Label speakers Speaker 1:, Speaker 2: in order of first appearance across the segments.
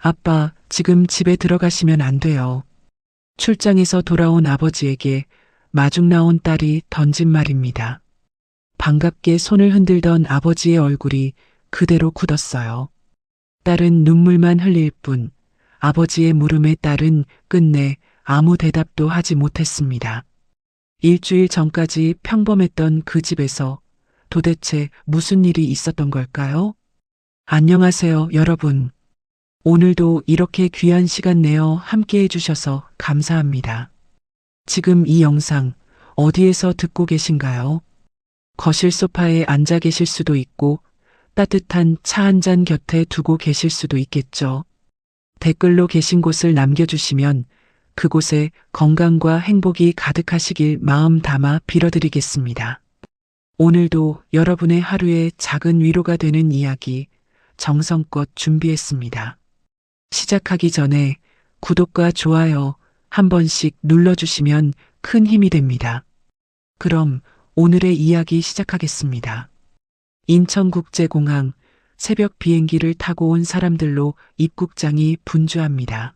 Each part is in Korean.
Speaker 1: 아빠, 지금 집에 들어가시면 안 돼요. 출장에서 돌아온 아버지에게 마중 나온 딸이 던진 말입니다. 반갑게 손을 흔들던 아버지의 얼굴이 그대로 굳었어요. 딸은 눈물만 흘릴 뿐 아버지의 물음에 딸은 끝내 아무 대답도 하지 못했습니다. 일주일 전까지 평범했던 그 집에서 도대체 무슨 일이 있었던 걸까요? 안녕하세요, 여러분. 오늘도 이렇게 귀한 시간 내어 함께 해주셔서 감사합니다. 지금 이 영상 어디에서 듣고 계신가요? 거실 소파에 앉아 계실 수도 있고 따뜻한 차 한 잔 곁에 두고 계실 수도 있겠죠. 댓글로 계신 곳을 남겨주시면 그곳에 건강과 행복이 가득하시길 마음 담아 빌어드리겠습니다. 오늘도 여러분의 하루에 작은 위로가 되는 이야기 정성껏 준비했습니다. 시작하기 전에 구독과 좋아요 한 번씩 눌러주시면 큰 힘이 됩니다. 그럼 오늘의 이야기 시작하겠습니다. 인천국제공항 새벽 비행기를 타고 온 사람들로 입국장이 분주합니다.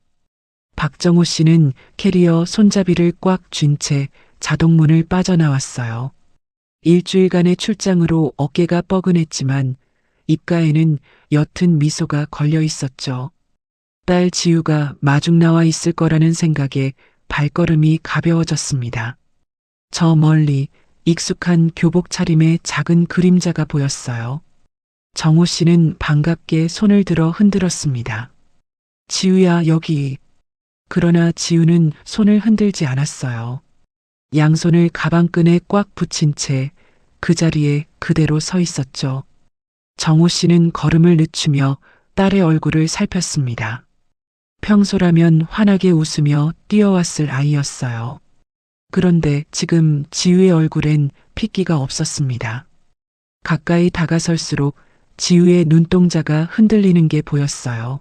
Speaker 1: 박정호 씨는 캐리어 손잡이를 꽉 쥔 채 자동문을 빠져나왔어요. 일주일간의 출장으로 어깨가 뻐근했지만 입가에는 옅은 미소가 걸려 있었죠. 딸 지우가 마중 나와 있을 거라는 생각에 발걸음이 가벼워졌습니다. 저 멀리 익숙한 교복 차림의 작은 그림자가 보였어요. 정호 씨는 반갑게 손을 들어 흔들었습니다. 지우야, 여기. 그러나 지우는 손을 흔들지 않았어요. 양손을 가방끈에 꽉 붙인 채 그 자리에 그대로 서 있었죠. 정호 씨는 걸음을 늦추며 딸의 얼굴을 살폈습니다. 평소라면 환하게 웃으며 뛰어왔을 아이였어요. 그런데 지금 지우의 얼굴엔 핏기가 없었습니다. 가까이 다가설수록 지우의 눈동자가 흔들리는 게 보였어요.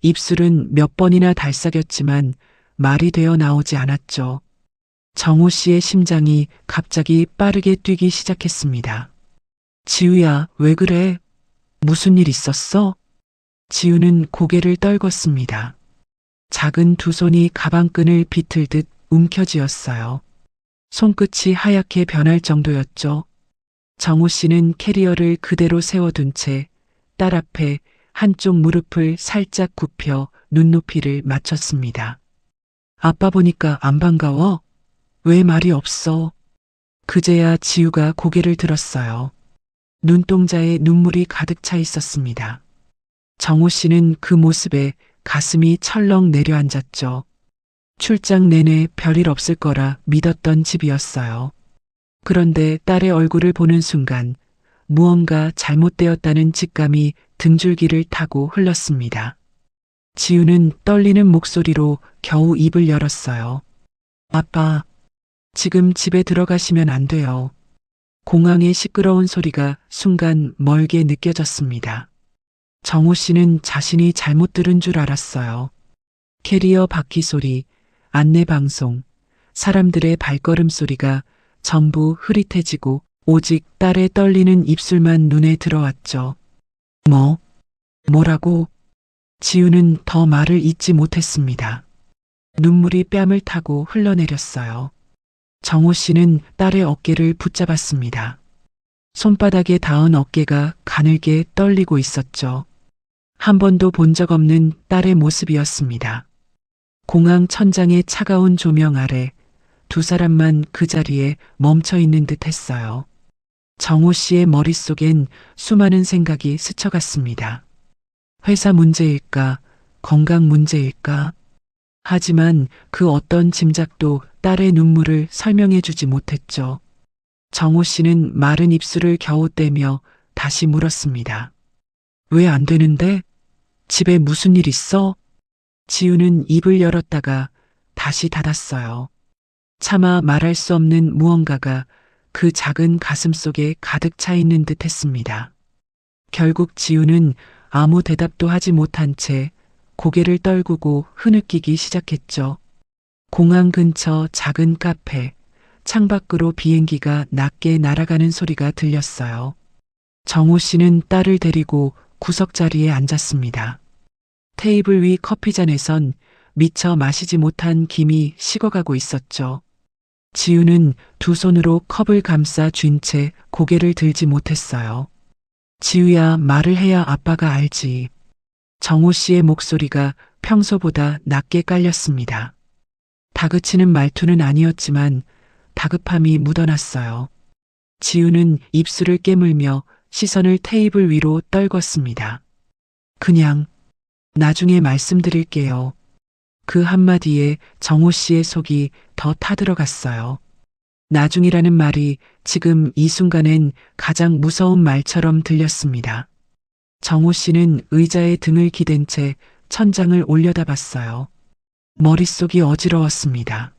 Speaker 1: 입술은 몇 번이나 달싹였지만 말이 되어 나오지 않았죠. 정호 씨의 심장이 갑자기 빠르게 뛰기 시작했습니다. 지우야, 왜 그래? 무슨 일 있었어? 지우는 고개를 떨궜습니다. 작은 두 손이 가방끈을 비틀듯 움켜쥐었어요. 손끝이 하얗게 변할 정도였죠. 정호 씨는 캐리어를 그대로 세워둔 채 딸 앞에 한쪽 무릎을 살짝 굽혀 눈높이를 맞췄습니다. 아빠 보니까 안 반가워? 왜 말이 없어? 그제야 지우가 고개를 들었어요. 눈동자에 눈물이 가득 차 있었습니다. 정호 씨는 그 모습에 가슴이 철렁 내려앉았죠. 출장 내내 별일 없을 거라 믿었던 집이었어요. 그런데 딸의 얼굴을 보는 순간 무언가 잘못되었다는 직감이 등줄기를 타고 흘렀습니다. 지우는 떨리는 목소리로 겨우 입을 열었어요. 아빠, 지금 집에 들어가시면 안 돼요. 공항의 시끄러운 소리가 순간 멀게 느껴졌습니다. 정호 씨는 자신이 잘못 들은 줄 알았어요. 캐리어 바퀴 소리, 안내 방송, 사람들의 발걸음 소리가 전부 흐릿해지고 오직 딸의 떨리는 입술만 눈에 들어왔죠. 뭐라고? 지우는 더 말을 잇지 못했습니다. 눈물이 뺨을 타고 흘러내렸어요. 정호 씨는 딸의 어깨를 붙잡았습니다. 손바닥에 닿은 어깨가 가늘게 떨리고 있었죠. 한 번도 본 적 없는 딸의 모습이었습니다. 공항 천장의 차가운 조명 아래 두 사람만 그 자리에 멈춰 있는 듯 했어요. 정호 씨의 머릿속엔 수많은 생각이 스쳐갔습니다. 회사 문제일까? 건강 문제일까? 하지만 그 어떤 짐작도 딸의 눈물을 설명해 주지 못했죠. 정호 씨는 마른 입술을 겨우 떼며 다시 물었습니다. 왜 안 되는데? 집에 무슨 일 있어? 지우는 입을 열었다가 다시 닫았어요. 차마 말할 수 없는 무언가가 그 작은 가슴 속에 가득 차 있는 듯 했습니다. 결국 지우는 아무 대답도 하지 못한 채 고개를 떨구고 흐느끼기 시작했죠. 공항 근처 작은 카페, 창밖으로 비행기가 낮게 날아가는 소리가 들렸어요. 정호 씨는 딸을 데리고 구석 자리에 앉았습니다. 테이블 위 커피잔에선 미처 마시지 못한 김이 식어가고 있었죠. 지우는 두 손으로 컵을 감싸 쥔 채 고개를 들지 못했어요. 지우야, 말을 해야 아빠가 알지. 정호 씨의 목소리가 평소보다 낮게 깔렸습니다. 다그치는 말투는 아니었지만 다급함이 묻어났어요. 지우는 입술을 깨물며 시선을 테이블 위로 떨궜습니다. 그냥 나중에 말씀드릴게요. 그 한마디에 정호 씨의 속이 더 타들어갔어요. 나중이라는 말이 지금 이 순간엔 가장 무서운 말처럼 들렸습니다. 정호 씨는 의자에 등을 기댄 채 천장을 올려다봤어요. 머릿속이 어지러웠습니다.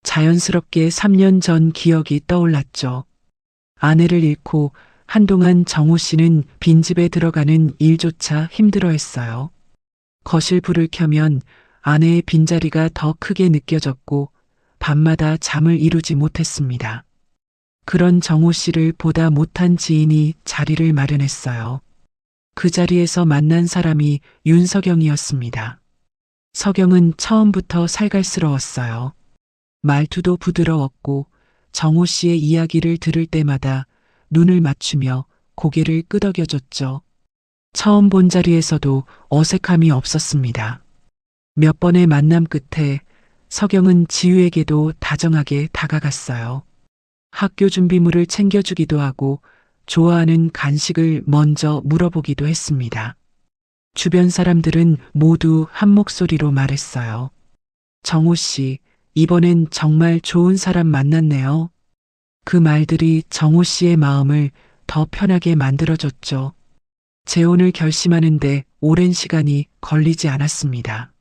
Speaker 1: 자연스럽게 3년 전 기억이 떠올랐죠. 아내를 잃고 한동안 정호 씨는 빈집에 들어가는 일조차 힘들어했어요. 거실 불을 켜면 아내의 빈자리가 더 크게 느껴졌고 밤마다 잠을 이루지 못했습니다. 그런 정호 씨를 보다 못한 지인이 자리를 마련했어요. 그 자리에서 만난 사람이 윤석영이었습니다. 석영은 처음부터 살갈스러웠어요. 말투도 부드러웠고 정호 씨의 이야기를 들을 때마다 눈을 맞추며 고개를 끄덕여줬죠. 처음 본 자리에서도 어색함이 없었습니다. 몇 번의 만남 끝에 석영은 지우에게도 다정하게 다가갔어요. 학교 준비물을 챙겨주기도 하고 좋아하는 간식을 먼저 물어보기도 했습니다. 주변 사람들은 모두 한 목소리로 말했어요. 정호 씨, 이번엔 정말 좋은 사람 만났네요. 그 말들이 정호 씨의 마음을 더 편하게 만들어줬죠. 재혼을 결심하는데 오랜 시간이 걸리지 않았습니다.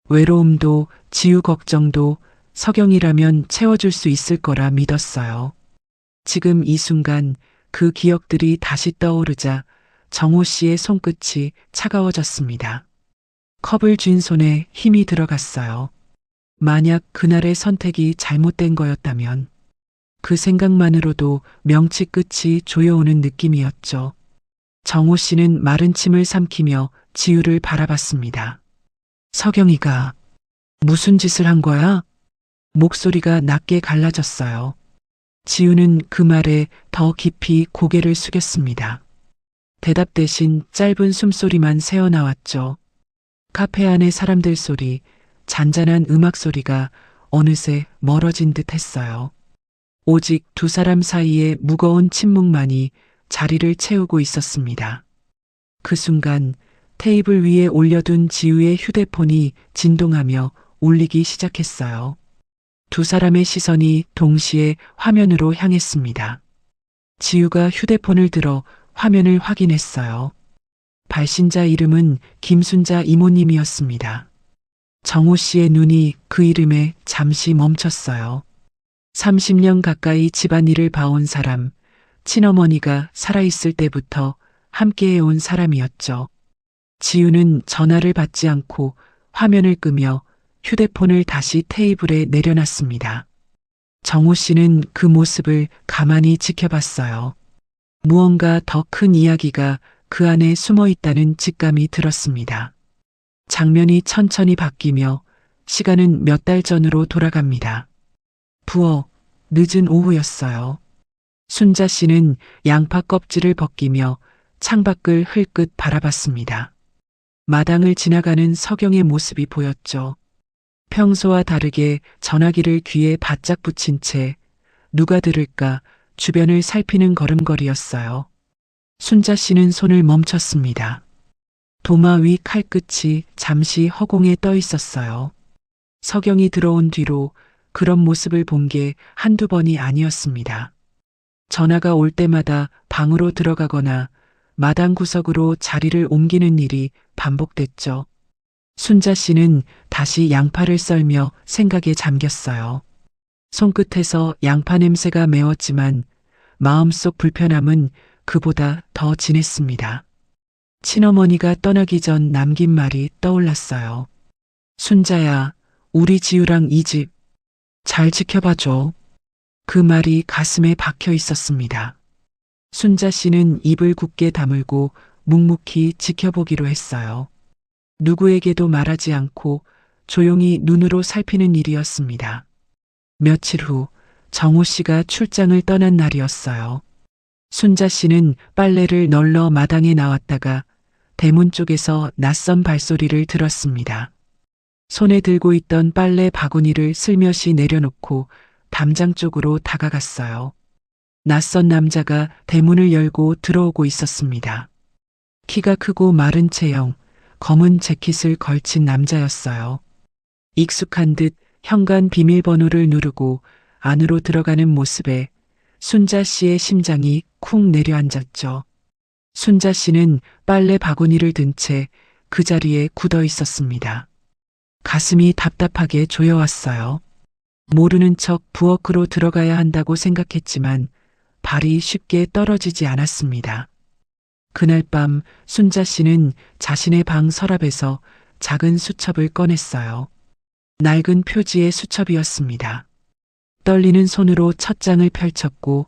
Speaker 1: 외로움도 지우 걱정도 석영이라면 채워줄 수 있을 거라 믿었어요. 지금 이 순간 그 기억들이 다시 떠오르자 정호 씨의 손끝이 차가워졌습니다. 컵을 쥔 손에 힘이 들어갔어요. 만약 그날의 선택이 잘못된 거였다면 그 생각만으로도 명치 끝이 조여오는 느낌이었죠. 정호 씨는 마른 침을 삼키며 지우를 바라봤습니다. 석영이가 무슨 짓을 한 거야? 목소리가 낮게 갈라졌어요. 지우는 그 말에 더 깊이 고개를 숙였습니다. 대답 대신 짧은 숨소리만 새어나왔죠. 카페 안의 사람들 소리, 잔잔한 음악 소리가 어느새 멀어진 듯 했어요. 오직 두 사람 사이의 무거운 침묵만이 자리를 채우고 있었습니다. 그 순간 테이블 위에 올려둔 지우의 휴대폰이 진동하며 울리기 시작했어요. 두 사람의 시선이 동시에 화면으로 향했습니다. 지우가 휴대폰을 들어 화면을 확인했어요. 발신자 이름은 김순자 이모님이었습니다. 정호 씨의 눈이 그 이름에 잠시 멈췄어요. 30년 가까이 집안일을 봐온 사람, 친어머니가 살아있을 때부터 함께해온 사람이었죠. 지우는 전화를 받지 않고 화면을 끄며 휴대폰을 다시 테이블에 내려놨습니다. 정호 씨는 그 모습을 가만히 지켜봤어요. 무언가 더 큰 이야기가 그 안에 숨어 있다는 직감이 들었습니다. 장면이 천천히 바뀌며 시간은 몇 달 전으로 돌아갑니다. 부엌, 늦은 오후였어요. 순자 씨는 양파 껍질을 벗기며 창밖을 흘끗 바라봤습니다. 마당을 지나가는 석영의 모습이 보였죠. 평소와 다르게 전화기를 귀에 바짝 붙인 채 누가 들을까 주변을 살피는 걸음걸이였어요. 순자 씨는 손을 멈췄습니다. 도마 위 칼끝이 잠시 허공에 떠 있었어요. 석영이 들어온 뒤로 그런 모습을 본 게 한두 번이 아니었습니다. 전화가 올 때마다 방으로 들어가거나 마당 구석으로 자리를 옮기는 일이 반복됐죠. 순자 씨는 다시 양파를 썰며 생각에 잠겼어요. 손끝에서 양파 냄새가 매웠지만 마음속 불편함은 그보다 더 진했습니다. 친어머니가 떠나기 전 남긴 말이 떠올랐어요. 순자야, 우리 지우랑 이 집 잘 지켜봐줘. 그 말이 가슴에 박혀 있었습니다. 순자 씨는 입을 굳게 다물고 묵묵히 지켜보기로 했어요. 누구에게도 말하지 않고 조용히 눈으로 살피는 일이었습니다. 며칠 후 정호 씨가 출장을 떠난 날이었어요. 순자 씨는 빨래를 널러 마당에 나왔다가 대문 쪽에서 낯선 발소리를 들었습니다. 손에 들고 있던 빨래 바구니를 슬며시 내려놓고 담장 쪽으로 다가갔어요. 낯선 남자가 대문을 열고 들어오고 있었습니다. 키가 크고 마른 체형, 검은 재킷을 걸친 남자였어요. 익숙한 듯 현관 비밀번호를 누르고 안으로 들어가는 모습에 순자 씨의 심장이 쿵 내려앉았죠. 순자 씨는 빨래 바구니를 든 채 그 자리에 굳어 있었습니다. 가슴이 답답하게 조여왔어요. 모르는 척 부엌으로 들어가야 한다고 생각했지만 발이 쉽게 떨어지지 않았습니다. 그날 밤 순자 씨는 자신의 방 서랍에서 작은 수첩을 꺼냈어요. 낡은 표지의 수첩이었습니다. 떨리는 손으로 첫 장을 펼쳤고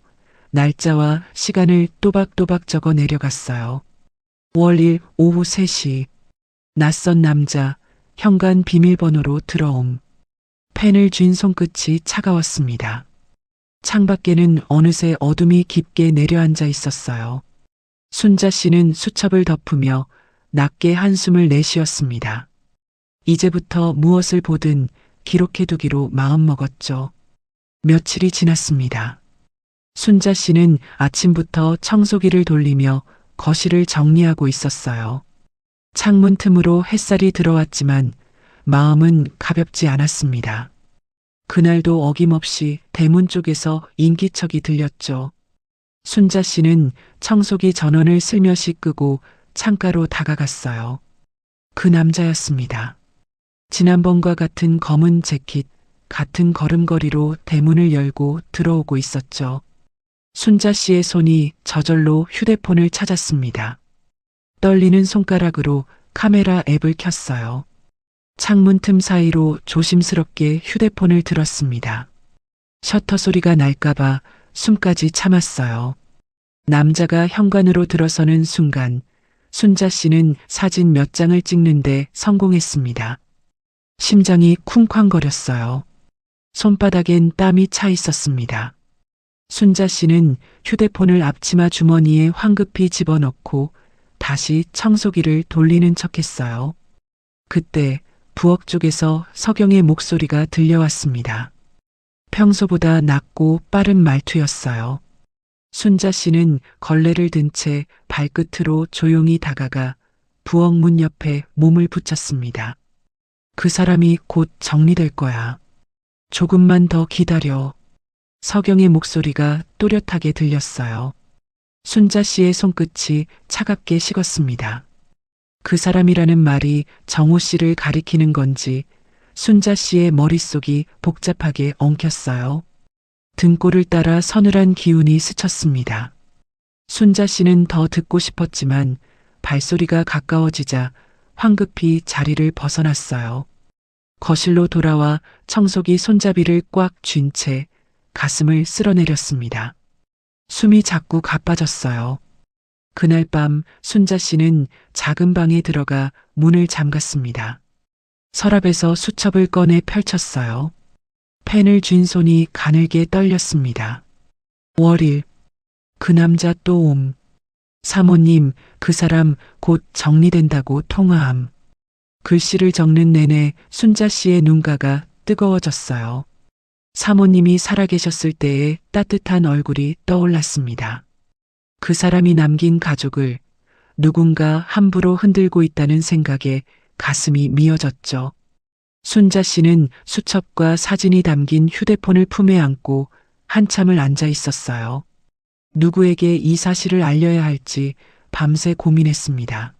Speaker 1: 날짜와 시간을 또박또박 적어 내려갔어요. 5월 1 오후 3시. 낯선 남자, 현관 비밀번호로 들어옴. 펜을 쥔 손끝이 차가웠습니다. 창밖에는 어느새 어둠이 깊게 내려앉아 있었어요. 순자 씨는 수첩을 덮으며 낮게 한숨을 내쉬었습니다. 이제부터 무엇을 보든 기록해두기로 마음먹었죠. 며칠이 지났습니다. 순자 씨는 아침부터 청소기를 돌리며 거실을 정리하고 있었어요. 창문 틈으로 햇살이 들어왔지만 마음은 가볍지 않았습니다. 그날도 어김없이 대문 쪽에서 인기척이 들렸죠. 순자 씨는 청소기 전원을 슬며시 끄고 창가로 다가갔어요. 그 남자였습니다. 지난번과 같은 검은 재킷, 같은 걸음걸이로 대문을 열고 들어오고 있었죠. 순자 씨의 손이 저절로 휴대폰을 찾았습니다. 떨리는 손가락으로 카메라 앱을 켰어요. 창문 틈 사이로 조심스럽게 휴대폰을 들었습니다. 셔터 소리가 날까봐 숨까지 참았어요. 남자가 현관으로 들어서는 순간 순자 씨는 사진 몇 장을 찍는데 성공했습니다. 심장이 쿵쾅거렸어요. 손바닥엔 땀이 차 있었습니다. 순자 씨는 휴대폰을 앞치마 주머니에 황급히 집어넣고 다시 청소기를 돌리는 척했어요. 그때 부엌 쪽에서 서경의 목소리가 들려왔습니다. 평소보다 낮고 빠른 말투였어요. 순자 씨는 걸레를 든 채 발끝으로 조용히 다가가 부엌 문 옆에 몸을 붙였습니다. 그 사람이 곧 정리될 거야. 조금만 더 기다려. 서경의 목소리가 또렷하게 들렸어요. 순자 씨의 손끝이 차갑게 식었습니다. 그 사람이라는 말이 정호 씨를 가리키는 건지 순자 씨의 머릿속이 복잡하게 엉켰어요. 등골을 따라 서늘한 기운이 스쳤습니다. 순자 씨는 더 듣고 싶었지만 발소리가 가까워지자 황급히 자리를 벗어났어요. 거실로 돌아와 청소기 손잡이를 꽉 쥔 채 가슴을 쓸어내렸습니다. 숨이 자꾸 가빠졌어요. 그날 밤 순자 씨는 작은 방에 들어가 문을 잠갔습니다. 서랍에서 수첩을 꺼내 펼쳤어요. 펜을 쥔 손이 가늘게 떨렸습니다. 5월 1. 그 남자 또 옴. 사모님, 그 사람 곧 정리된다고 통화함. 글씨를 적는 내내 순자 씨의 눈가가 뜨거워졌어요. 사모님이 살아계셨을 때의 따뜻한 얼굴이 떠올랐습니다. 그 사람이 남긴 가족을 누군가 함부로 흔들고 있다는 생각에 가슴이 미어졌죠. 순자 씨는 수첩과 사진이 담긴 휴대폰을 품에 안고 한참을 앉아 있었어요. 누구에게 이 사실을 알려야 할지 밤새 고민했습니다.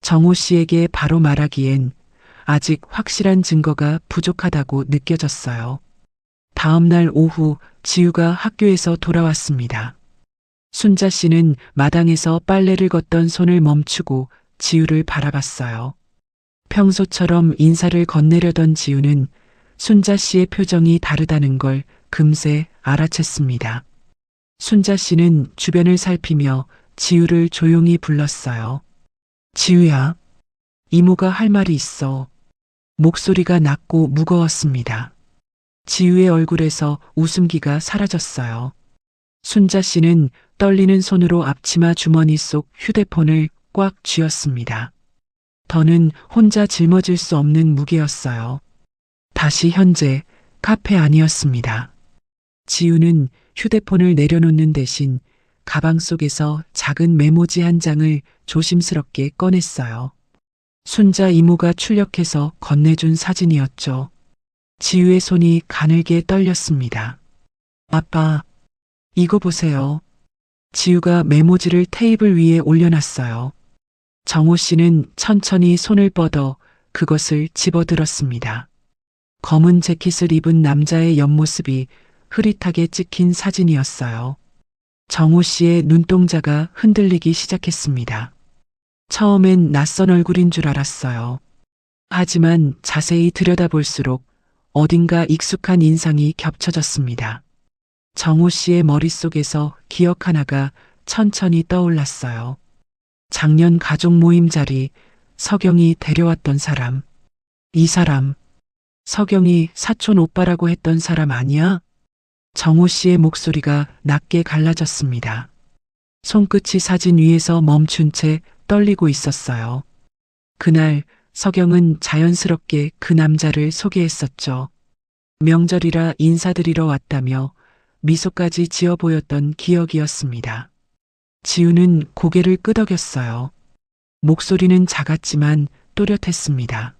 Speaker 1: 정호 씨에게 바로 말하기엔 아직 확실한 증거가 부족하다고 느껴졌어요. 다음 날 오후 지우가 학교에서 돌아왔습니다. 순자 씨는 마당에서 빨래를 걷던 손을 멈추고 지우를 바라봤어요. 평소처럼 인사를 건네려던 지우는 순자 씨의 표정이 다르다는 걸 금세 알아챘습니다. 순자 씨는 주변을 살피며 지우를 조용히 불렀어요. 지우야. 이모가 할 말이 있어. 목소리가 낮고 무거웠습니다. 지우의 얼굴에서 웃음기가 사라졌어요. 순자 씨는 떨리는 손으로 앞치마 주머니 속 휴대폰을 꽉 쥐었습니다. 더는 혼자 짊어질 수 없는 무게였어요. 다시 현재 카페 안이었습니다. 지우는 휴대폰을 내려놓는 대신 가방 속에서 작은 메모지 한 장을 조심스럽게 꺼냈어요. 순자 이모가 출력해서 건네준 사진이었죠. 지우의 손이 가늘게 떨렸습니다. 아빠, 이거 보세요. 지우가 메모지를 테이블 위에 올려놨어요. 정호 씨는 천천히 손을 뻗어 그것을 집어들었습니다. 검은 재킷을 입은 남자의 옆모습이 흐릿하게 찍힌 사진이었어요. 정호 씨의 눈동자가 흔들리기 시작했습니다. 처음엔 낯선 얼굴인 줄 알았어요. 하지만 자세히 들여다볼수록 어딘가 익숙한 인상이 겹쳐졌습니다. 정호 씨의 머릿속에서 기억 하나가 천천히 떠올랐어요. 작년 가족 모임 자리 서경이 데려왔던 사람. 이 사람, 서경이 사촌 오빠라고 했던 사람 아니야? 정호 씨의 목소리가 낮게 갈라졌습니다. 손끝이 사진 위에서 멈춘 채 떨리고 있었어요. 그날 서경은 자연스럽게 그 남자를 소개했었죠. 명절이라 인사드리러 왔다며 미소까지 지어 보였던 기억이었습니다. 지우는 고개를 끄덕였어요. 목소리는 작았지만 또렷했습니다.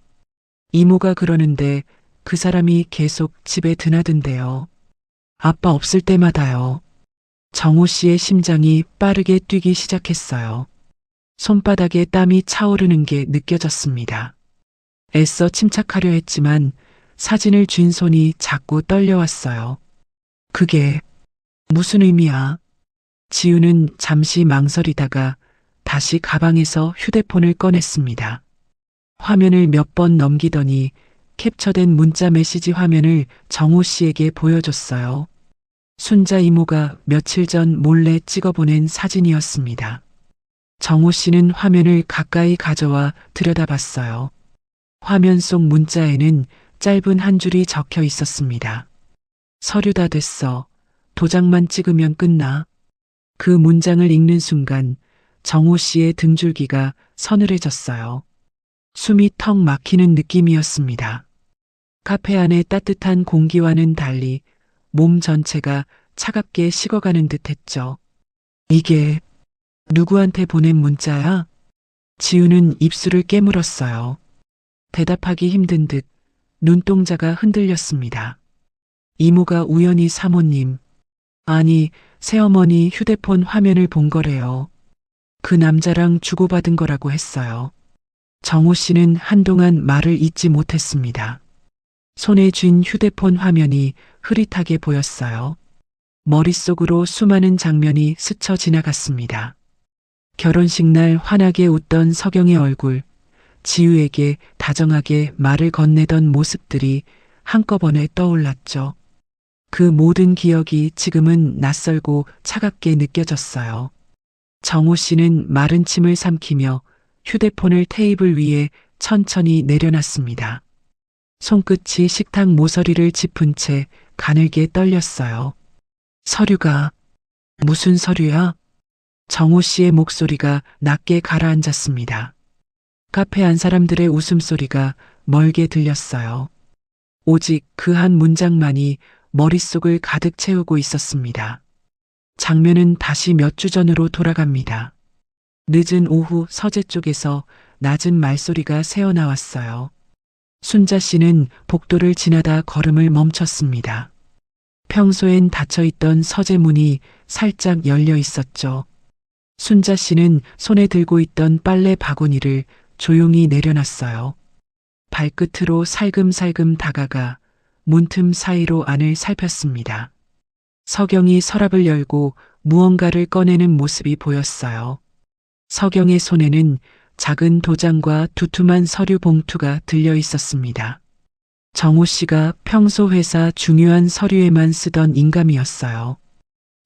Speaker 1: 이모가 그러는데 그 사람이 계속 집에 드나든대요. 아빠 없을 때마다요. 정호 씨의 심장이 빠르게 뛰기 시작했어요. 손바닥에 땀이 차오르는 게 느껴졌습니다. 애써 침착하려 했지만 사진을 쥔 손이 자꾸 떨려왔어요. 그게 무슨 의미야? 지우는 잠시 망설이다가 다시 가방에서 휴대폰을 꺼냈습니다. 화면을 몇 번 넘기더니 캡처된 문자 메시지 화면을 정호 씨에게 보여줬어요. 순자 이모가 며칠 전 몰래 찍어보낸 사진이었습니다. 정호 씨는 화면을 가까이 가져와 들여다봤어요. 화면 속 문자에는 짧은 한 줄이 적혀 있었습니다. 서류 다 됐어. 도장만 찍으면 끝나. 그 문장을 읽는 순간 정호 씨의 등줄기가 서늘해졌어요. 숨이 턱 막히는 느낌이었습니다. 카페 안의 따뜻한 공기와는 달리 몸 전체가 차갑게 식어가는 듯 했죠. 이게 누구한테 보낸 문자야? 지우는 입술을 깨물었어요. 대답하기 힘든 듯 눈동자가 흔들렸습니다. 이모가 우연히 사모님, 아니 새어머니 휴대폰 화면을 본 거래요. 그 남자랑 주고받은 거라고 했어요. 정호 씨는 한동안 말을 잇지 못했습니다. 손에 쥔 휴대폰 화면이 흐릿하게 보였어요. 머릿속으로 수많은 장면이 스쳐 지나갔습니다. 결혼식 날 환하게 웃던 서경의 얼굴, 지우에게 다정하게 말을 건네던 모습들이 한꺼번에 떠올랐죠. 그 모든 기억이 지금은 낯설고 차갑게 느껴졌어요. 정호 씨는 마른 침을 삼키며 휴대폰을 테이블 위에 천천히 내려놨습니다. 손끝이 식탁 모서리를 짚은 채 가늘게 떨렸어요. 서류가 무슨 서류야? 정호 씨의 목소리가 낮게 가라앉았습니다. 카페 안 사람들의 웃음소리가 멀게 들렸어요. 오직 그 한 문장만이 머릿속을 가득 채우고 있었습니다. 장면은 다시 몇 주 전으로 돌아갑니다. 늦은 오후 서재 쪽에서 낮은 말소리가 새어나왔어요. 순자 씨는 복도를 지나다 걸음을 멈췄습니다. 평소엔 닫혀있던 서재 문이 살짝 열려 있었죠. 순자 씨는 손에 들고 있던 빨래 바구니를 조용히 내려놨어요. 발끝으로 살금살금 다가가 문틈 사이로 안을 살폈습니다. 서경이 서랍을 열고 무언가를 꺼내는 모습이 보였어요. 서경의 손에는 작은 도장과 두툼한 서류 봉투가 들려 있었습니다. 정호 씨가 평소 회사 중요한 서류에만 쓰던 인감이었어요.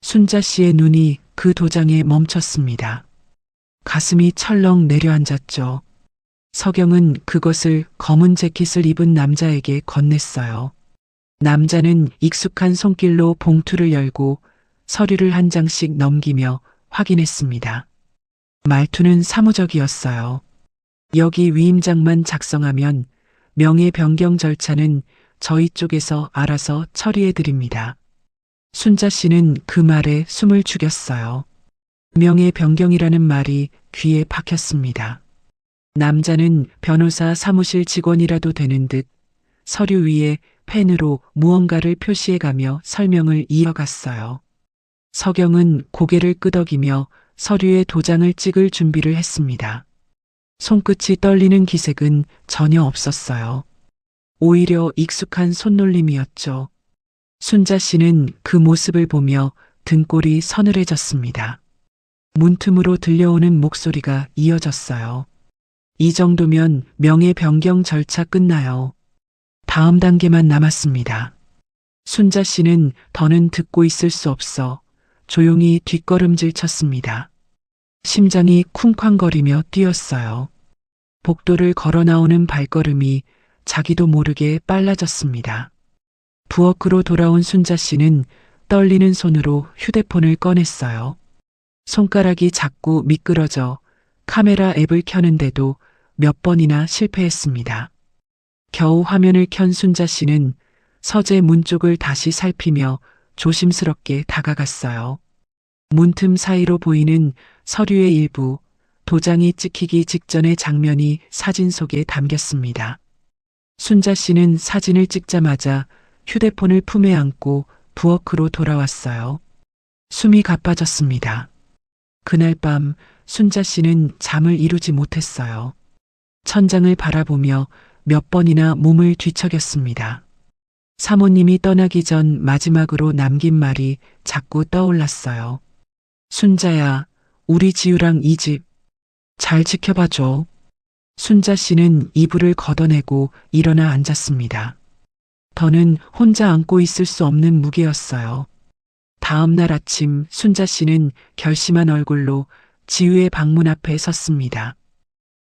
Speaker 1: 순자 씨의 눈이 그 도장에 멈췄습니다. 가슴이 철렁 내려앉았죠. 서경은 그것을 검은 재킷을 입은 남자에게 건넸어요. 남자는 익숙한 손길로 봉투를 열고 서류를 한 장씩 넘기며 확인했습니다. 말투는 사무적이었어요. 여기 위임장만 작성하면 명예 변경 절차는 저희 쪽에서 알아서 처리해 드립니다. 순자 씨는 그 말에 숨을 죽였어요. 명예 변경이라는 말이 귀에 박혔습니다. 남자는 변호사 사무실 직원이라도 되는 듯 서류 위에 펜으로 무언가를 표시해가며 설명을 이어갔어요. 서경은 고개를 끄덕이며 서류에 도장을 찍을 준비를 했습니다. 손끝이 떨리는 기색은 전혀 없었어요. 오히려 익숙한 손놀림이었죠. 순자 씨는 그 모습을 보며 등골이 서늘해졌습니다. 문틈으로 들려오는 목소리가 이어졌어요. 이 정도면 명예 변경 절차 끝나요. 다음 단계만 남았습니다. 순자 씨는 더는 듣고 있을 수 없어 조용히 뒷걸음질 쳤습니다. 심장이 쿵쾅거리며 뛰었어요. 복도를 걸어 나오는 발걸음이 자기도 모르게 빨라졌습니다. 부엌으로 돌아온 순자 씨는 떨리는 손으로 휴대폰을 꺼냈어요. 손가락이 자꾸 미끄러져 카메라 앱을 켜는데도 몇 번이나 실패했습니다. 겨우 화면을 켠 순자 씨는 서재 문 쪽을 다시 살피며 조심스럽게 다가갔어요. 문틈 사이로 보이는 서류의 일부, 도장이 찍히기 직전의 장면이 사진 속에 담겼습니다. 순자 씨는 사진을 찍자마자 휴대폰을 품에 안고 부엌으로 돌아왔어요. 숨이 가빠졌습니다. 그날 밤 순자 씨는 잠을 이루지 못했어요. 천장을 바라보며 몇 번이나 몸을 뒤척였습니다. 사모님이 떠나기 전 마지막으로 남긴 말이 자꾸 떠올랐어요. 순자야, 우리 지우랑 이 집 잘 지켜봐줘. 순자 씨는 이불을 걷어내고 일어나 앉았습니다. 더는 혼자 안고 있을 수 없는 무게였어요. 다음 날 아침 순자 씨는 결심한 얼굴로 지우의 방문 앞에 섰습니다.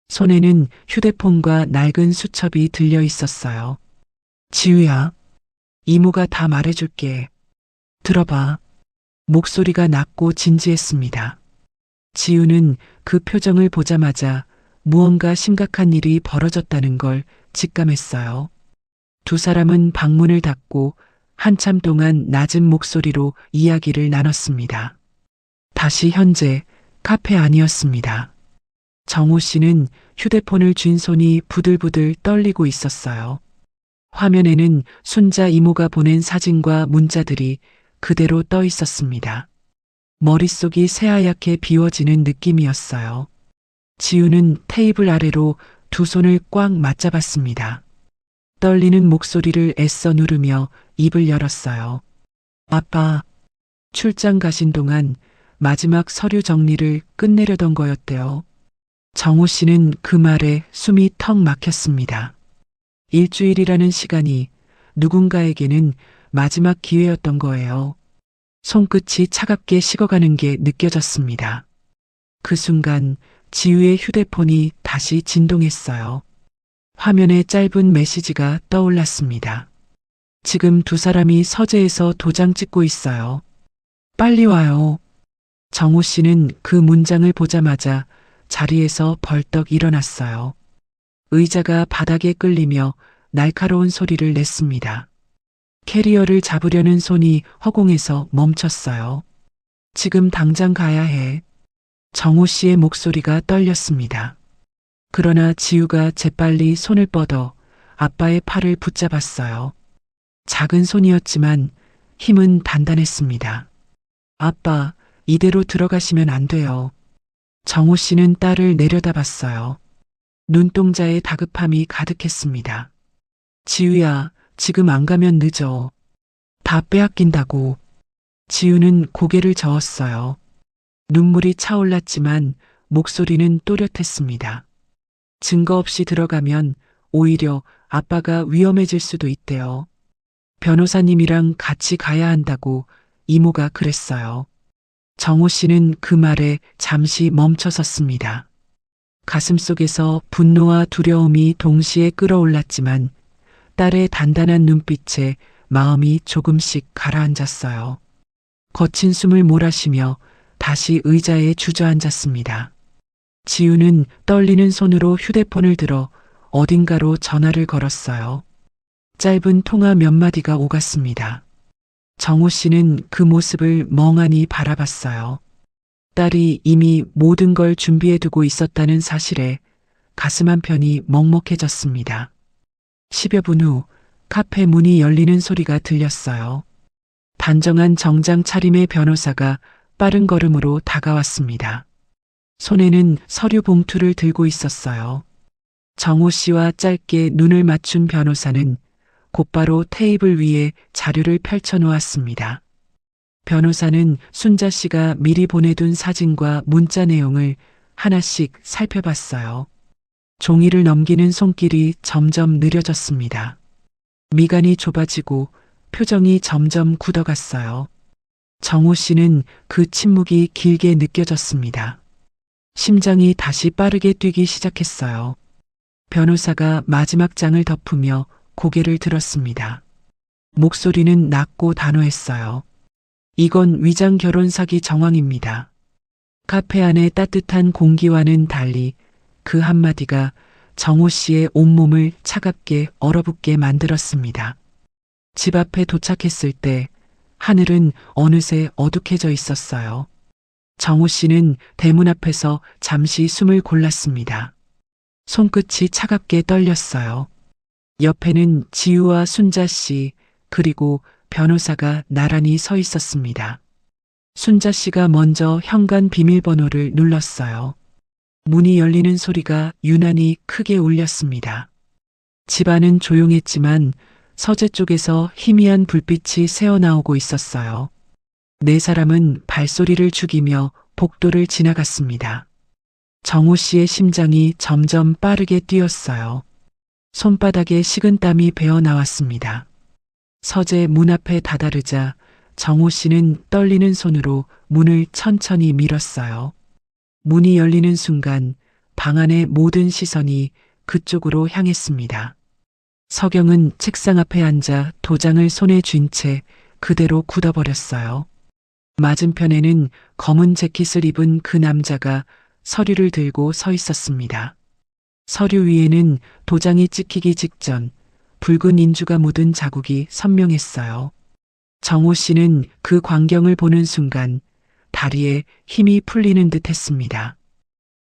Speaker 1: 손에는 휴대폰과 낡은 수첩이 들려 있었어요. 지우야, 이모가 다 말해줄게. 들어봐. 목소리가 낮고 진지했습니다. 지우는 그 표정을 보자마자 무언가 심각한 일이 벌어졌다는 걸 직감했어요. 두 사람은 방문을 닫고 한참 동안 낮은 목소리로 이야기를 나눴습니다. 다시 현재 카페 안이었습니다. 정호 씨는 휴대폰을 쥔 손이 부들부들 떨리고 있었어요. 화면에는 순자 이모가 보낸 사진과 문자들이 그대로 떠 있었습니다. 머릿속이 새하얗게 비워지는 느낌이었어요. 지우는 테이블 아래로 두 손을 꽉 맞잡았습니다. 떨리는 목소리를 애써 누르며 입을 열었어요. 아빠, 출장 가신 동안 마지막 서류 정리를 끝내려던 거였대요. 정호 씨는 그 말에 숨이 턱 막혔습니다. 일주일이라는 시간이 누군가에게는 마지막 기회였던 거예요. 손끝이 차갑게 식어가는 게 느껴졌습니다. 그 순간 지우의 휴대폰이 다시 진동했어요. 화면에 짧은 메시지가 떠올랐습니다. 지금 두 사람이 서재에서 도장 찍고 있어요. 빨리 와요. 정호 씨는 그 문장을 보자마자 자리에서 벌떡 일어났어요. 의자가 바닥에 끌리며 날카로운 소리를 냈습니다. 캐리어를 잡으려는 손이 허공에서 멈췄어요. 지금 당장 가야 해. 정호 씨의 목소리가 떨렸습니다. 그러나 지우가 재빨리 손을 뻗어 아빠의 팔을 붙잡았어요. 작은 손이었지만 힘은 단단했습니다. 아빠, 이대로 들어가시면 안 돼요. 정호 씨는 딸을 내려다봤어요. 눈동자에 다급함이 가득했습니다. 지우야, 지금 안 가면 늦어. 다 빼앗긴다고. 지우는 고개를 저었어요. 눈물이 차올랐지만 목소리는 또렷했습니다. 증거 없이 들어가면 오히려 아빠가 위험해질 수도 있대요. 변호사님이랑 같이 가야 한다고 이모가 그랬어요. 정호 씨는 그 말에 잠시 멈춰섰습니다. 가슴속에서 분노와 두려움이 동시에 끌어올랐지만 딸의 단단한 눈빛에 마음이 조금씩 가라앉았어요. 거친 숨을 몰아쉬며 다시 의자에 주저앉았습니다. 지우는 떨리는 손으로 휴대폰을 들어 어딘가로 전화를 걸었어요. 짧은 통화 몇 마디가 오갔습니다. 정호 씨는 그 모습을 멍하니 바라봤어요. 딸이 이미 모든 걸 준비해두고 있었다는 사실에 가슴 한편이 먹먹해졌습니다. 10여 분 후 카페 문이 열리는 소리가 들렸어요. 단정한 정장 차림의 변호사가 빠른 걸음으로 다가왔습니다. 손에는 서류 봉투를 들고 있었어요. 정호 씨와 짧게 눈을 맞춘 변호사는 곧바로 테이블 위에 자료를 펼쳐 놓았습니다. 변호사는 순자 씨가 미리 보내둔 사진과 문자 내용을 하나씩 살펴봤어요. 종이를 넘기는 손길이 점점 느려졌습니다. 미간이 좁아지고 표정이 점점 굳어갔어요. 정호 씨는 그 침묵이 길게 느껴졌습니다. 심장이 다시 빠르게 뛰기 시작했어요. 변호사가 마지막 장을 덮으며 고개를 들었습니다. 목소리는 낮고 단호했어요. 이건 위장 결혼 사기 정황입니다. 카페 안의 따뜻한 공기와는 달리 그 한마디가 정호 씨의 온몸을 차갑게 얼어붙게 만들었습니다. 집 앞에 도착했을 때 하늘은 어느새 어둑해져 있었어요. 정호 씨는 대문 앞에서 잠시 숨을 골랐습니다. 손끝이 차갑게 떨렸어요. 옆에는 지우와 순자 씨, 그리고 변호사가 나란히 서 있었습니다. 순자 씨가 먼저 현관 비밀번호를 눌렀어요. 문이 열리는 소리가 유난히 크게 울렸습니다. 집안은 조용했지만 서재 쪽에서 희미한 불빛이 새어나오고 있었어요. 네 사람은 발소리를 죽이며 복도를 지나갔습니다. 정호 씨의 심장이 점점 빠르게 뛰었어요. 손바닥에 식은땀이 배어 나왔습니다. 서재 문 앞에 다다르자 정호 씨는 떨리는 손으로 문을 천천히 밀었어요. 문이 열리는 순간 방 안의 모든 시선이 그쪽으로 향했습니다. 서경은 책상 앞에 앉아 도장을 손에 쥔 채 그대로 굳어버렸어요. 맞은편에는 검은 재킷을 입은 그 남자가 서류를 들고 서 있었습니다. 서류 위에는 도장이 찍히기 직전 붉은 인주가 묻은 자국이 선명했어요. 정호 씨는 그 광경을 보는 순간 다리에 힘이 풀리는 듯 했습니다.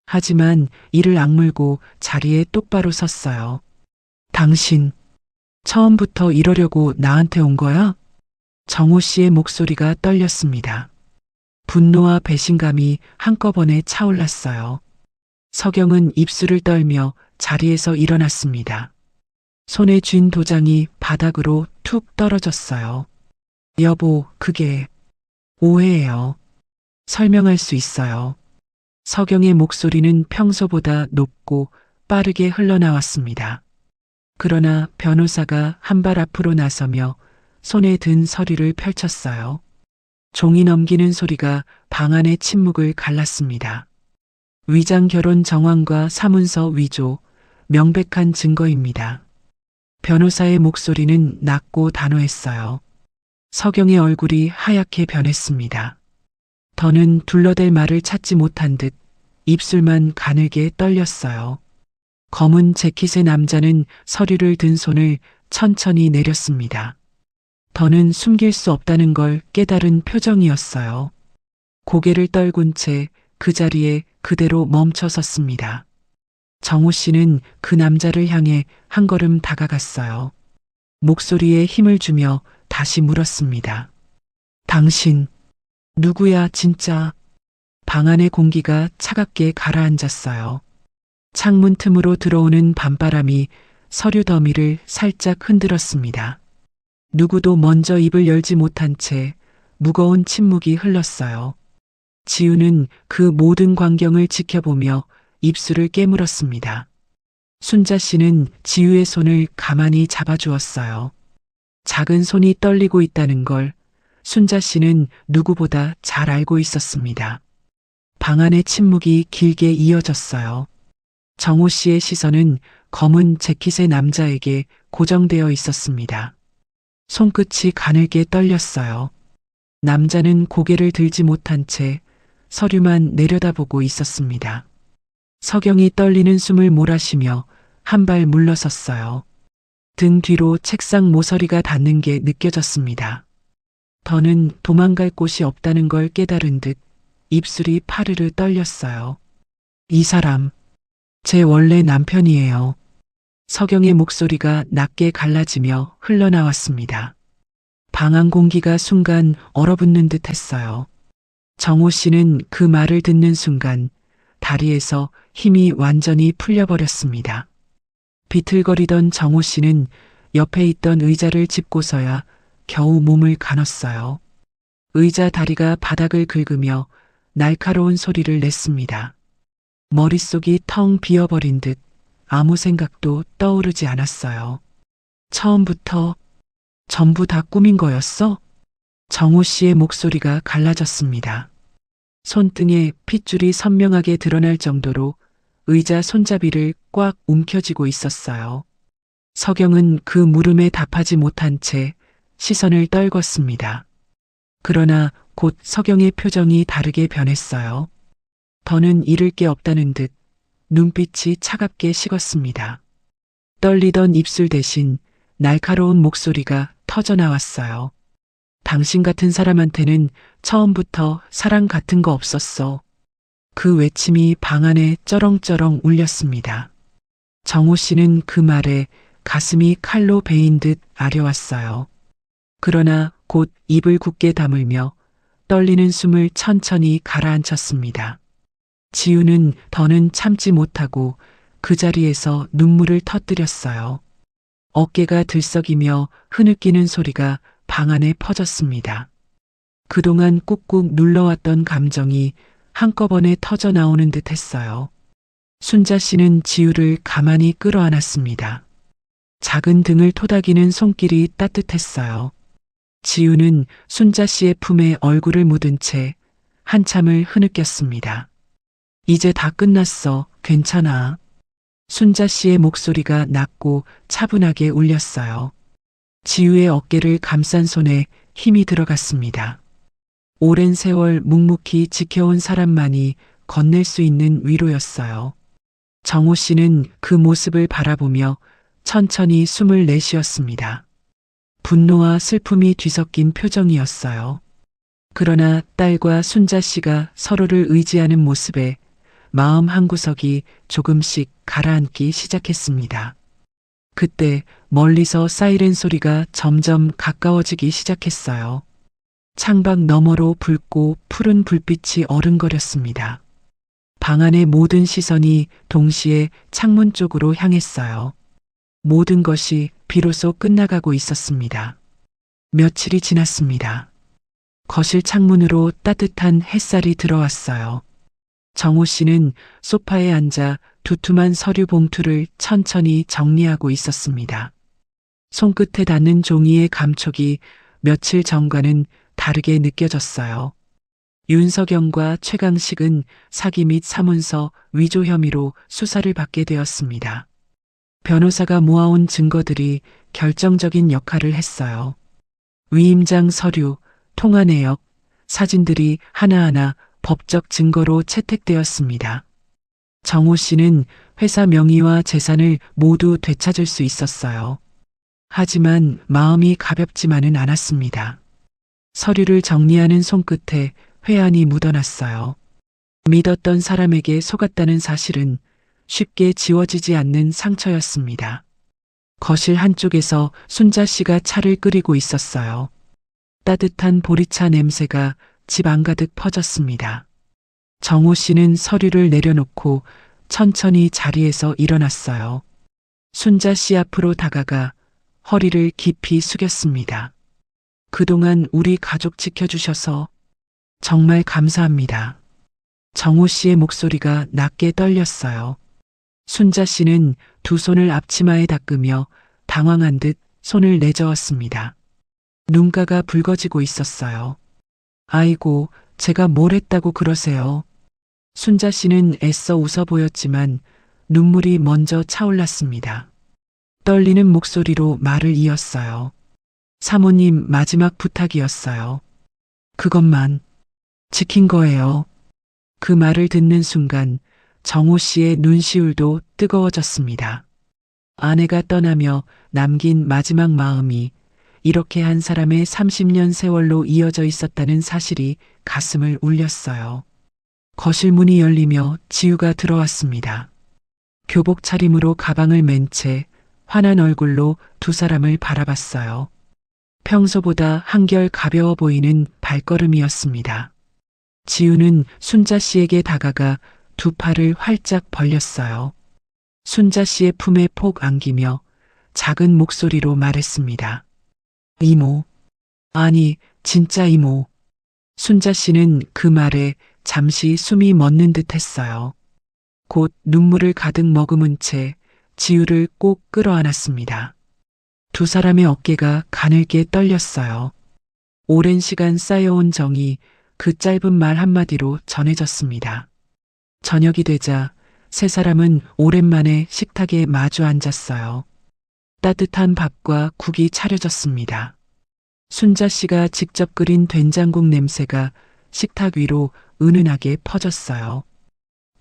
Speaker 1: 하지만 이를 악물고 자리에 똑바로 섰어요. 당신, 처음부터 이러려고 나한테 온 거야? 정호 씨의 목소리가 떨렸습니다. 분노와 배신감이 한꺼번에 차올랐어요. 서경은 입술을 떨며 자리에서 일어났습니다. 손에 쥔 도장이 바닥으로 툭 떨어졌어요. 여보, 그게 오해예요. 설명할 수 있어요. 서경의 목소리는 평소보다 높고 빠르게 흘러나왔습니다. 그러나 변호사가 한 발 앞으로 나서며 손에 든 서류를 펼쳤어요. 종이 넘기는 소리가 방 안의 침묵을 갈랐습니다. 위장 결혼 정황과 사문서 위조, 명백한 증거입니다. 변호사의 목소리는 낮고 단호했어요. 서경의 얼굴이 하얗게 변했습니다. 더는 둘러댈 말을 찾지 못한 듯 입술만 가늘게 떨렸어요. 검은 재킷의 남자는 서류를 든 손을 천천히 내렸습니다. 더는 숨길 수 없다는 걸 깨달은 표정이었어요. 고개를 떨군 채 그 자리에 그대로 멈춰 섰습니다. 정호 씨는 그 남자를 향해 한 걸음 다가갔어요. 목소리에 힘을 주며 다시 물었습니다. 당신, 누구야 진짜? 방 안의 공기가 차갑게 가라앉았어요. 창문 틈으로 들어오는 밤바람이 서류 더미를 살짝 흔들었습니다. 누구도 먼저 입을 열지 못한 채 무거운 침묵이 흘렀어요. 지우는 그 모든 광경을 지켜보며 입술을 깨물었습니다. 순자 씨는 지우의 손을 가만히 잡아주었어요. 작은 손이 떨리고 있다는 걸 순자 씨는 누구보다 잘 알고 있었습니다. 방 안의 침묵이 길게 이어졌어요. 정호 씨의 시선은 검은 재킷의 남자에게 고정되어 있었습니다. 손끝이 가늘게 떨렸어요. 남자는 고개를 들지 못한 채 서류만 내려다보고 있었습니다. 서경이 떨리는 숨을 몰아쉬며 한 발 물러섰어요. 등 뒤로 책상 모서리가 닿는 게 느껴졌습니다. 더는 도망갈 곳이 없다는 걸 깨달은 듯 입술이 파르르 떨렸어요. 이 사람, 제 원래 남편이에요. 서경의 목소리가 낮게 갈라지며 흘러나왔습니다. 방안 공기가 순간 얼어붙는 듯 했어요. 정호 씨는 그 말을 듣는 순간 다리에서 힘이 완전히 풀려버렸습니다. 비틀거리던 정호 씨는 옆에 있던 의자를 짚고서야 겨우 몸을 가눴어요. 의자 다리가 바닥을 긁으며 날카로운 소리를 냈습니다. 머릿속이 텅 비어버린 듯 아무 생각도 떠오르지 않았어요. 처음부터 전부 다 꿈인 거였어? 정호 씨의 목소리가 갈라졌습니다. 손등에 핏줄이 선명하게 드러날 정도로 의자 손잡이를 꽉 움켜쥐고 있었어요. 서경은 그 물음에 답하지 못한 채 시선을 떨궜습니다. 그러나 곧 서경의 표정이 다르게 변했어요. 더는 잃을 게 없다는 듯 눈빛이 차갑게 식었습니다. 떨리던 입술 대신 날카로운 목소리가 터져나왔어요. 당신 같은 사람한테는 처음부터 사랑 같은 거 없었어. 그 외침이 방 안에 쩌렁쩌렁 울렸습니다. 정호 씨는 그 말에 가슴이 칼로 베인 듯 아려왔어요. 그러나 곧 입을 굳게 다물며 떨리는 숨을 천천히 가라앉혔습니다. 지우는 더는 참지 못하고 그 자리에서 눈물을 터뜨렸어요. 어깨가 들썩이며 흐느끼는 소리가 방 안에 퍼졌습니다. 그동안 꾹꾹 눌러왔던 감정이 한꺼번에 터져 나오는 듯 했어요. 순자 씨는 지우를 가만히 끌어안았습니다. 작은 등을 토닥이는 손길이 따뜻했어요. 지우는 순자 씨의 품에 얼굴을 묻은 채 한참을 흐느꼈습니다. 이제 다 끝났어. 괜찮아. 순자 씨의 목소리가 낮고 차분하게 울렸어요. 지우의 어깨를 감싼 손에 힘이 들어갔습니다. 오랜 세월 묵묵히 지켜온 사람만이 건넬 수 있는 위로였어요. 정호 씨는 그 모습을 바라보며 천천히 숨을 내쉬었습니다. 분노와 슬픔이 뒤섞인 표정이었어요. 그러나 딸과 순자 씨가 서로를 의지하는 모습에 마음 한구석이 조금씩 가라앉기 시작했습니다. 그때 멀리서 사이렌 소리가 점점 가까워지기 시작했어요. 창밖 너머로 붉고 푸른 불빛이 어른거렸습니다. 방 안의 모든 시선이 동시에 창문 쪽으로 향했어요. 모든 것이 비로소 끝나가고 있었습니다. 며칠이 지났습니다. 거실 창문으로 따뜻한 햇살이 들어왔어요. 정호 씨는 소파에 앉아 두툼한 서류 봉투를 천천히 정리하고 있었습니다. 손끝에 닿는 종이의 감촉이 며칠 전과는 다르게 느껴졌어요. 윤석영과 최강식은 사기 및 사문서 위조 혐의로 수사를 받게 되었습니다. 변호사가 모아온 증거들이 결정적인 역할을 했어요. 위임장 서류, 통화 내역, 사진들이 하나하나 법적 증거로 채택되었습니다. 정호 씨는 회사 명의와 재산을 모두 되찾을 수 있었어요. 하지만 마음이 가볍지만은 않았습니다. 서류를 정리하는 손끝에 회한이 묻어났어요. 믿었던 사람에게 속았다는 사실은 쉽게 지워지지 않는 상처였습니다. 거실 한쪽에서 순자 씨가 차를 끓이고 있었어요. 따뜻한 보리차 냄새가 집 안가득 퍼졌습니다. 정호 씨는 서류를 내려놓고 천천히 자리에서 일어났어요. 순자 씨 앞으로 다가가 허리를 깊이 숙였습니다. 그동안 우리 가족 지켜주셔서 정말 감사합니다. 정호 씨의 목소리가 낮게 떨렸어요. 순자 씨는 두 손을 앞치마에 닦으며 당황한 듯 손을 내저었습니다. 눈가가 붉어지고 있었어요. 아이고, 제가 뭘 했다고 그러세요. 순자 씨는 애써 웃어 보였지만 눈물이 먼저 차올랐습니다. 떨리는 목소리로 말을 이었어요. 사모님, 마지막 부탁이었어요. 그것만 지킨 거예요. 그 말을 듣는 순간 정호 씨의 눈시울도 뜨거워졌습니다. 아내가 떠나며 남긴 마지막 마음이 이렇게 한 사람의 30년 세월로 이어져 있었다는 사실이 가슴을 울렸어요. 거실 문이 열리며 지우가 들어왔습니다. 교복 차림으로 가방을 맨 채 환한 얼굴로 두 사람을 바라봤어요. 평소보다 한결 가벼워 보이는 발걸음이었습니다. 지우는 순자 씨에게 다가가 두 팔을 활짝 벌렸어요. 순자 씨의 품에 폭 안기며 작은 목소리로 말했습니다. 이모. 아니, 진짜 이모. 순자 씨는 그 말에 잠시 숨이 멎는 듯 했어요. 곧 눈물을 가득 머금은 채 지우를 꼭 끌어안았습니다. 두 사람의 어깨가 가늘게 떨렸어요. 오랜 시간 쌓여온 정이 그 짧은 말 한마디로 전해졌습니다. 저녁이 되자 세 사람은 오랜만에 식탁에 마주 앉았어요. 따뜻한 밥과 국이 차려졌습니다. 순자 씨가 직접 끓인 된장국 냄새가 식탁 위로 은은하게 퍼졌어요.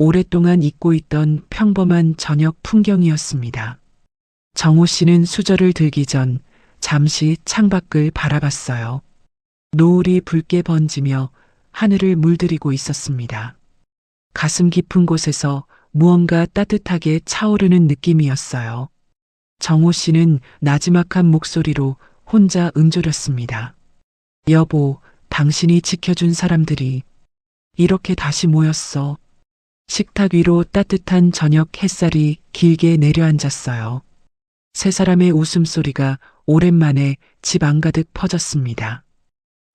Speaker 1: 오랫동안 잊고 있던 평범한 저녁 풍경이었습니다. 정호 씨는 수저를 들기 전 잠시 창밖을 바라봤어요. 노을이 붉게 번지며 하늘을 물들이고 있었습니다. 가슴 깊은 곳에서 무언가 따뜻하게 차오르는 느낌이었어요. 정호 씨는 나지막한 목소리로 혼자 읊조렸습니다. 여보, 당신이 지켜준 사람들이 이렇게 다시 모였어. 식탁 위로 따뜻한 저녁 햇살이 길게 내려앉았어요. 세 사람의 웃음소리가 오랜만에 집 안가득 퍼졌습니다.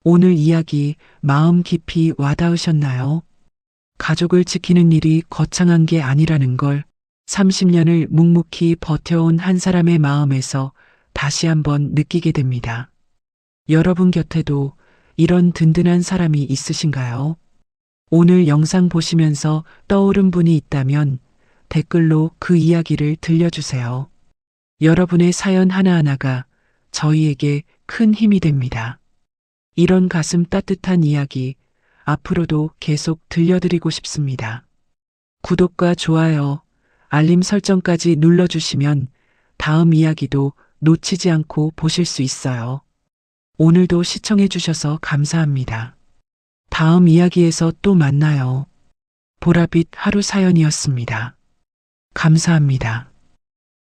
Speaker 1: 오늘 이야기 마음 깊이 와닿으셨나요? 가족을 지키는 일이 거창한 게 아니라는 걸 30년을 묵묵히 버텨온 한 사람의 마음에서 다시 한번 느끼게 됩니다. 여러분 곁에도 이런 든든한 사람이 있으신가요? 오늘 영상 보시면서 떠오른 분이 있다면 댓글로 그 이야기를 들려주세요. 여러분의 사연 하나하나가 저희에게 큰 힘이 됩니다. 이런 가슴 따뜻한 이야기 앞으로도 계속 들려드리고 싶습니다. 구독과 좋아요, 알림 설정까지 눌러주시면 다음 이야기도 놓치지 않고 보실 수 있어요. 오늘도 시청해주셔서 감사합니다. 다음 이야기에서 또 만나요. 보랏빛 하루 사연이었습니다. 감사합니다.